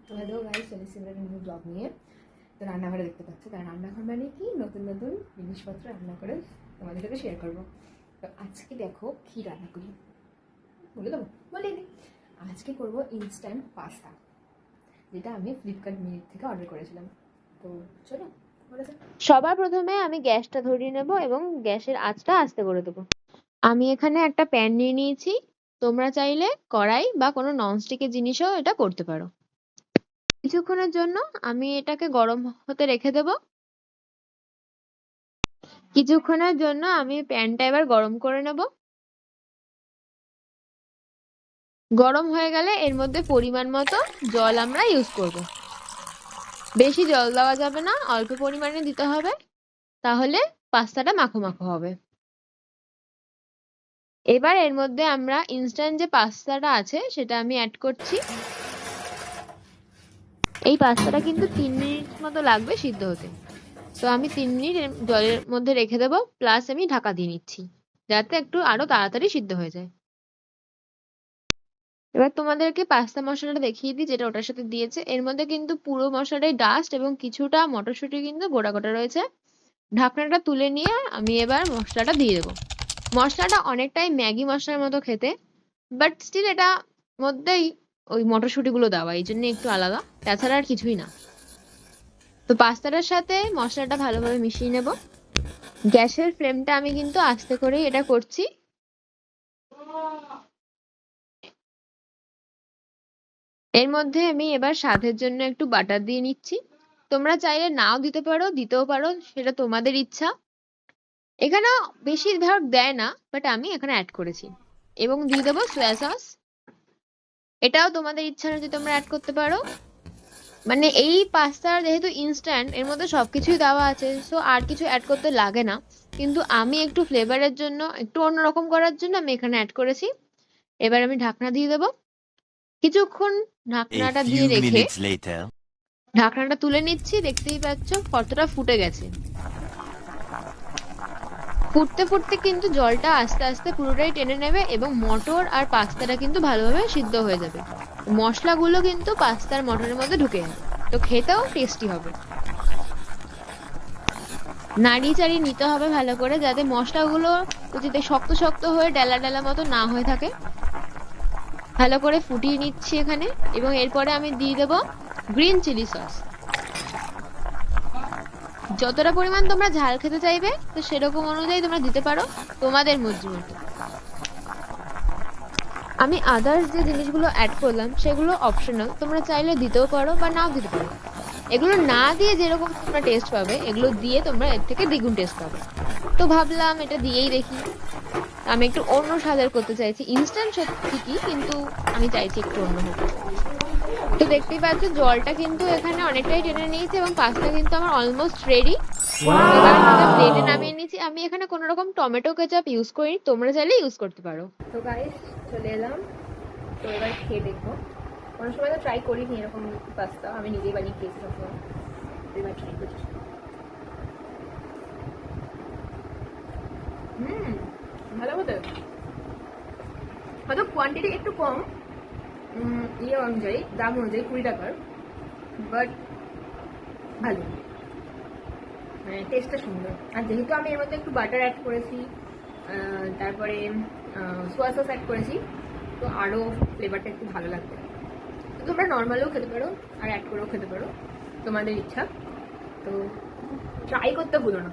তো hello guys, চলে এসেছি একটা নিউ ব্লগ নিয়ে। তো রান্নাঘরে দেখতে পাচ্ছ, কারণ রান্নাঘর মানে কি নতুন নতুন জিনিসপত্র রান্না করে তোমাদের সাথে শেয়ার করবো। তো আজকে দেখো কি রান্না করি, বলে দেবো, বলে দিই। আজকে করবো ইনস্ট্যান্ট পাস্তা, যেটা আমি ফ্লিপকার্ট মিনিট থেকে অর্ডার করেছিলাম। তো চলো সবার প্রথমে আমি গ্যাসটা ধরিয়ে নেব এবং গ্যাসের আঁচটা আস্তে করে দেবো। আমি এখানে একটা প্যান নিয়ে নিয়েছি। তোমরা চাইলে কড়াই বা কোনো ননস্টিকের জিনিসও এটা করতে পারো। কিছুক্ষণের জন্য আমি এটাকে গরম হতে রেখে দেব। কিছুক্ষণের জন্য আমি প্যানটা এবার গরম করে নেব। গরম হয়ে গেলে এর মধ্যে পরিমাণ মতো জল আমরা ইউজ করব। বেশি জল দেওয়া যাবে না, অল্প পরিমাণে দিতে হবে, তাহলে পাস্তাটা মাখো মাখো হবে। এবার এর মধ্যে আমরা ইনস্ট্যান্ট যে পাস্তাটা আছে সেটা আমি অ্যাড করছি। এই পাস্তাটা কিন্তু 3 মিনিট মতো লাগবে সিদ্ধ হতে। তো আমি 3 মিনিট জলের মধ্যে রেখে দেবো, প্লাস আমি ঢাকা দিয়ে নিচ্ছি যাতে একটু আরো তাড়াতাড়ি সিদ্ধ হয়ে যায়। এবার তোমাদেরকে পাস্তা মশলাটা দেখিয়ে দিই, যেটা ওটার সাথে দিয়েছে। এর মধ্যে কিন্তু পুরো মশলাটাই ডাস্ট এবং কিছুটা মটরশুঁটি কিন্তু গোটা গোটা রয়েছে। ঢাকনাটা তুলে নিয়ে আমি এবার মশলাটা দিয়ে দেবো। মশলাটা অনেকটাই ম্যাগি মশলার মতো খেতে, বাট স্টিল এটা মধ্যেই ওই মটরশুঁটিগুলো দেওয়া, এই জন্য একটু আলাদা, তাছাড়া আর কিছুই না। তো পাস্তাটার সাথে মশলাটা ভালোভাবে মিশিয়ে নেব। গ্যাসের ফ্লেমটা আমি কিন্তু আস্তে করেই এটা করছি। এর মধ্যে আমি এবার স্বাদের জন্য একটু বাটার দিয়ে নিচ্ছি। তোমরা চাইলে নাও দিতে পারো, দিতেও পারো, সেটা তোমাদের ইচ্ছা। এখানে বেশিরভাগ দেয় না, বাট আমি এখানে অ্যাড করেছি। এবং দিয়ে দেবো সয়া সস। এটাও তোমাদের ইচ্ছা অনুযায়ী তোমরা অ্যাড করতে পারো। মানে এই পাস্তা যেহেতু ইনস্ট্যান্ট, এর মধ্যে সবকিছুই দেওয়া আছে, সো আর কিছু অ্যাড করতে লাগে না। কিন্তু আমি একটু ফ্লেভারের জন্য, একটু অন্যরকম করার জন্য আমি এখানে অ্যাড করেছি। এবার আমি ঢাকনা দিয়ে দেবো। কিছুক্ষণ ঢাকনাটা দিয়ে রেখে ঢাকনাটা তুলে নিচ্ছি। দেখতেই পাচ্ছ কতটা ফুটে গেছে। ফুটতে ফুটতে কিন্তু জলটা আস্তে আস্তে পুরোটাই টেনে নেবে এবং মটর আর পাস্তাটা কিন্তু ভালোভাবে সিদ্ধ হয়ে যাবে। মশলাগুলো কিন্তু পাস্তার মটরের মধ্যে ঢুকে যাবে, তো খেতেও টেস্টি হবে। নাড়িয়ে চাড়িয়ে নিতে হবে ভালো করে, যাতে মশলাগুলো যাতে শক্ত শক্ত হয়ে ডেলা ডেলা মতো না হয়ে থাকে। ভালো করে ফুটিয়ে নিচ্ছি এখানে, এবং এরপরে আমি দিয়ে দেবো গ্রিন চিলি সস। যতটা পরিমাণ তোমরা ঝাল খেতে চাইবে তো সেরকম অনুযায়ী তোমরা দিতে পারো, তোমাদের মর্জি মতো। আমি আদার্স যে জিনিসগুলো অ্যাড করলাম সেগুলো অপশনাল, তোমরা চাইলে দিতেও পারো বা নাও দিতে পারো। এগুলো না দিয়ে যেরকম তোমরা টেস্ট পাবে, এগুলো দিয়ে তোমরা এর থেকে দ্বিগুণ টেস্ট পাবে। তো ভাবলাম এটা দিয়েই দেখি। আমি একটু অন্য স্বাদের করতে চাইছি। ইনস্ট্যান্ট ঠিকই, কিন্তু আমি চাইছি একটু অন্য হোক। তো দেখতেই পাচ্ছ জলটা কিন্তু এখানে অনেকটাই টেনে নিয়েছে এবং পাস্তা কিন্তু আমার অলমোস্ট রেডি। এবার একটা প্লেটে নামিয়ে নিয়েছি। আমি এখানে কোনো রকম টমেটো কেচাপ ইউজ করিনি, তোমরা চাইলে ইউজ করতে পারো। তো গাইস, চলে এলাম। তো এবার খেয়ে দেখবো। কোনো সময় তো ট্রাই করিনি এরকম পাস্তা, আমি নিজেই বানিয়ে খেয়েছি সবসময়। এবার ট্রাই করছি। ভালো হতো, হয়তো কোয়ান্টিটি একটু কম ইয়ে অনুযায়ী, দাম অনুযায়ী 20 টাকার, বাট ভালো, মানে টেস্টটা সুন্দর। আর যেহেতু আমি এর মধ্যে একটু বাটার অ্যাড করেছি, তারপরে সোয়া সস অ্যাড করেছি, তো আরও ফ্লেভারটা একটু ভালো লাগবে। তো তোমরা নর্মালও খেতে পারো আর অ্যাড করেও খেতে পারো, তোমাদের ইচ্ছা। তো ট্রাই করতে ভুলো না।